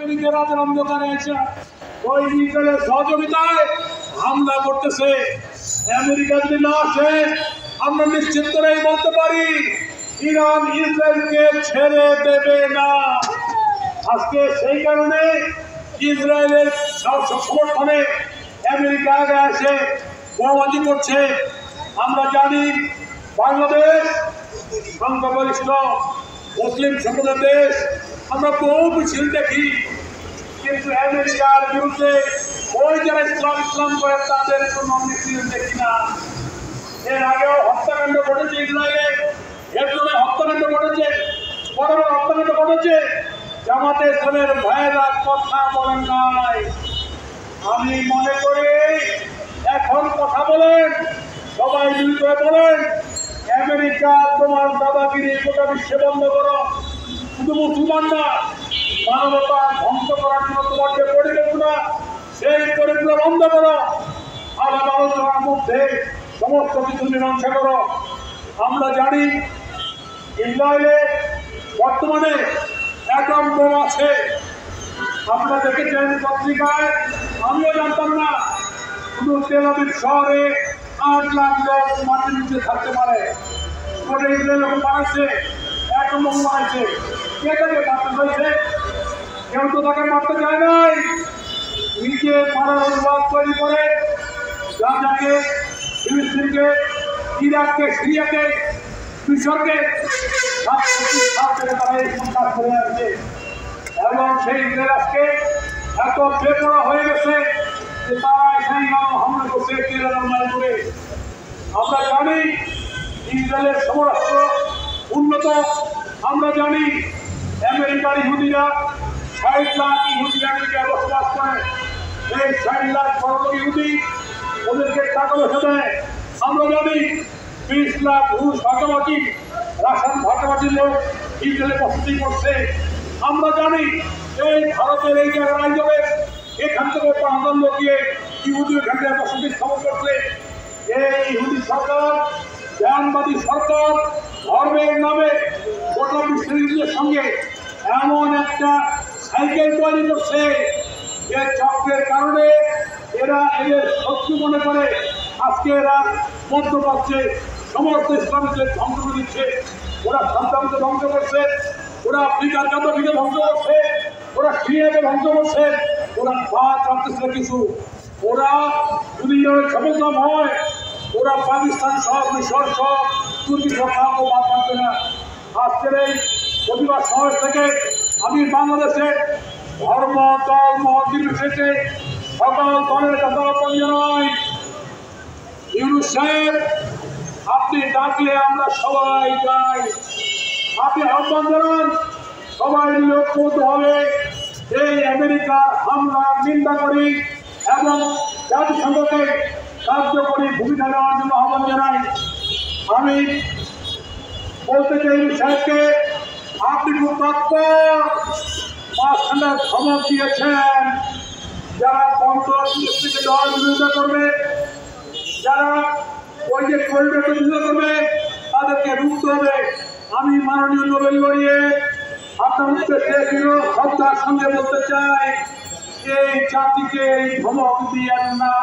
বিরুদ্ধে রাতের অন্ধকারে এসে ওই ইসরায়েলের সহযোগিতায় হামলা করতেছে। আমেরিকা যদি না আসে আমরা নিশ্চিত করেই বলতে পারি ইরান ইসরায়েলকে ছেড়ে দেবে না। আজকে সেই কারণে ইসরায়েলের সমর্থনে আমেরিকা আগে এসে বোমাবাজি করছে। আমরা জানি বাংলাদেশ সংখ্যাগরিষ্ঠ মুসলিম সম্প্রদায়ের দেশ, আমরা বহু মিছিল দেখি, কিন্তু আমেরিকার বিরুদ্ধে ওই যারা ইসলাম করে তাদের কোনো মিছিল দেখি না। এর আগেও হত্যাকাণ্ড ঘটেছে ইসরায়েলে, হেড্রোনে হত্যাকাণ্ড ঘটেছে, বড় বড় হত্যাকাণ্ড ঘটেছে, জামাতে ইসলামের ভাইয়েরা কথা বলেন নাই। আমি মনে করি এখন কথা বলেন, সবাই মিলিত হয়ে বলেন আমেরিকা তোমার দাদাগিরি গোটা বিশ্বে বন্ধ করো। শুধু মুসলমান না, মানবতা ধ্বংস করার জন্য তোমার যে পরিকল্পনা সেই পরিকল্পনা বন্ধ করো। আলাপ আলোচনার মধ্যে সমস্ত কিছু মীমাংসা করো। আমরা জানি ইসরায়েলে বর্তমানে অ্যাটম বোম আছে। আপনারা দেখেছেন পত্রিকায়, আমিও জানতাম না, শুধু তেল আবিব শহরে 8 লাখ লোক মাটির নিচে থাকতে পারে। গোটা ইসরায়েল লোক বানাচ্ছে, অ্যাটম বোম বানাচ্ছে। কে তাকে মারতে হয়েছে? কেউ তো তাকে মারতে চায় নাই। নিজে মারার অনুবাদ তৈরি করে গাজাকে, ফিলিস্তিনকে, ইরাককে, সিরিয়াকে, মিশরকে তারা এই কাজ করে আসছে। এবং সেই ইসরায়েল আজকে এত বেপরোয়া হয়ে গেছে যে তারা সেই হামলা করছে করে। আমরা জানি ইসরায়েলের সমরাস্ত্র উন্নত। আমরা জানি আমেরিকার ইহুদিরা 60 লাখ ইহুদি আমেরিকায় বসবাস করে। এই 60 লাখ বড় ইহুদি ওদেরকে টাকা পয়সা দেয়। আমরা জানি 20 লাখ রুশ ভাগাভাগি, রাশিয়ান ভাগাভাগির লোক ইসরায়েলে বসতি করছে। আমরা জানি এই ভারতের এই রাজ্যের এখান থেকে 5,000 লোক গিয়ে ইহুদি এখান থেকে বসতির খবর করছে। এই ইহুদি সরকার, জ্ঞানবাদী সরকার ধর্মের নামে গোটা বিশ্বের সঙ্গে এমন একটা সাইকেল তৈরি করছে যে চক্রের কারণে এরা এদের শত্রু মনে করে আজকে এরা মধ্য পাচ্ছে, সমস্ত ইসলামীদের ধ্বংস করে দিচ্ছে। ওরা সান্তামকে ধ্বংস করছে, ওরা আফ্রিকার গাদাফিকে ধ্বংস করছে, ওরা সিরিয়াকে ধ্বংস করছে, ওরা বাদ রাখতেছে কিছু। ওরা যদি সফলকাম হয় ওরা পাকিস্তান সহ, মিশর সহ, তুর্কি সহ কাউকে বাদ রাখবে না। আজকের এই প্রতিবাদ সমাজ থেকে আমি বাংলাদেশের ধর্ম দল মত নির্বিশেষে সকল দলের কাছে আহ্বান জানাই, ইউনূস সাহেব আপনি ডাকলে আমরা সবাই যাই। আপনি আহ্বান জানান, সবাই মিলে ঐক্যবদ্ধ হবে এই আমেরিকার হামলার নিন্দা করি এবং জাতিসংঘকে কার্যকরী ভূমিকা নেওয়ার জন্য আহ্বান জানাই। আমি বলতে চাই ইউনূস সাহেবকে, আপনি খুব তৎপর মাঝখানে ধমক দিয়েছেন যারা থেকে দল বিরোধিতা করবে, যারা ওই যে করিডোরকে বিরোধিতা করবে তাদেরকে রুখতে হবে। আমি মাননীয় নোবেল লরিয়েট আপনার উদ্দেশ্যে শ্রদ্ধার সঙ্গে বলতে চাই, এই জাতিকে এই ধমক দিয়েন না।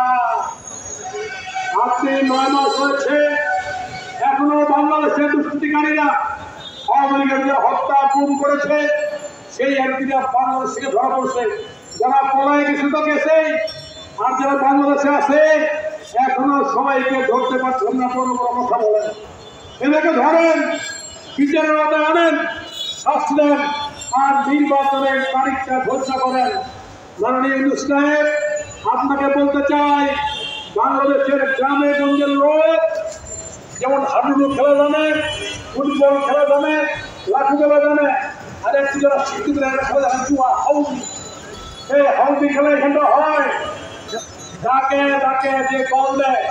আপনি 9 মাস হয়েছে, এখনো বাংলাদেশের দুষ্কৃতিকারীরা আওয়ামী লীগের যে হত্যা গুম করেছে সেই একদিনে বাংলাদেশ থেকে ধরা পড়ছে। যারা পলায় গেছে তো গেছেই, আর যারা বাংলাদেশে আছে এখনো সবাইকে ধরতে পারছেন না। বড় বড় কথা বলেন, এদেরকে ধরেন, বিচারের আওতায় আনেন, শাস্তি দেন, আর নির্বাচনের তারিখটা ঘোষণা করেন। মাননীয় ইউনূস সাহেব আপনাকে বলতে চাই, বাংলাদেশের গ্রামে গঞ্জের লোক যেমন হাডুডু খেলা জানে, ফুটবল খেলা জানে, লাঠি খেলা জানে, আর একটু যারা শিক্ষিত খেলা জানে জুয়া, হাউজি। এই হাউজি খেলা এখানটা হয়, ডাকে ডাকে যে কল দেয়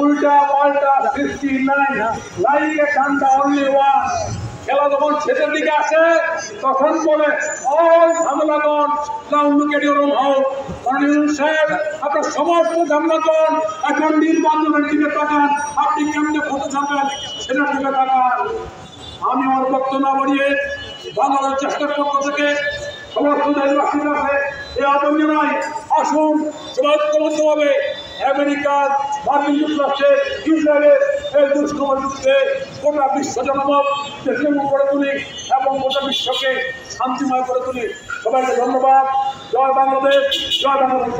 উল্টা পাল্টা সৃষ্টি নাই, লাইকে ঠান্ডা অনলি ওয়ান। খেলা যখন শেষের দিকে আসে তখন বলে অল ঝামেলাগণ লাউন্ডুকেডিওরম হও। ইউনূস সাহেব আপনার সমস্ত ঝামেলাগণ এখন নির্বাচনের দিকে তাকান, আপনি কেমনে ভোটে যাবেন সেটার দিকে তাকান। আমি আমার বক্তব্য না বাড়িয়ে বাংলাদেশ চেষ্টার পক্ষ থেকে সমস্ত দেশবাসীর কাছে এই আহ্বান জানাই। আসুন সবাই ঐক্যবদ্ধভাবে আমেরিকার, মার্কিন যুক্তরাষ্ট্রের, ইসরায়েলের এই দুষ্কর্মের বিরুদ্ধে গোটা বিশ্ব জনমত করে তুলি এবং গোটা বিশ্বকে শান্তিময় করে তুলি। সবাইকে ধন্যবাদ। জয় বাংলাদেশ, জয় বাংলাদেশ।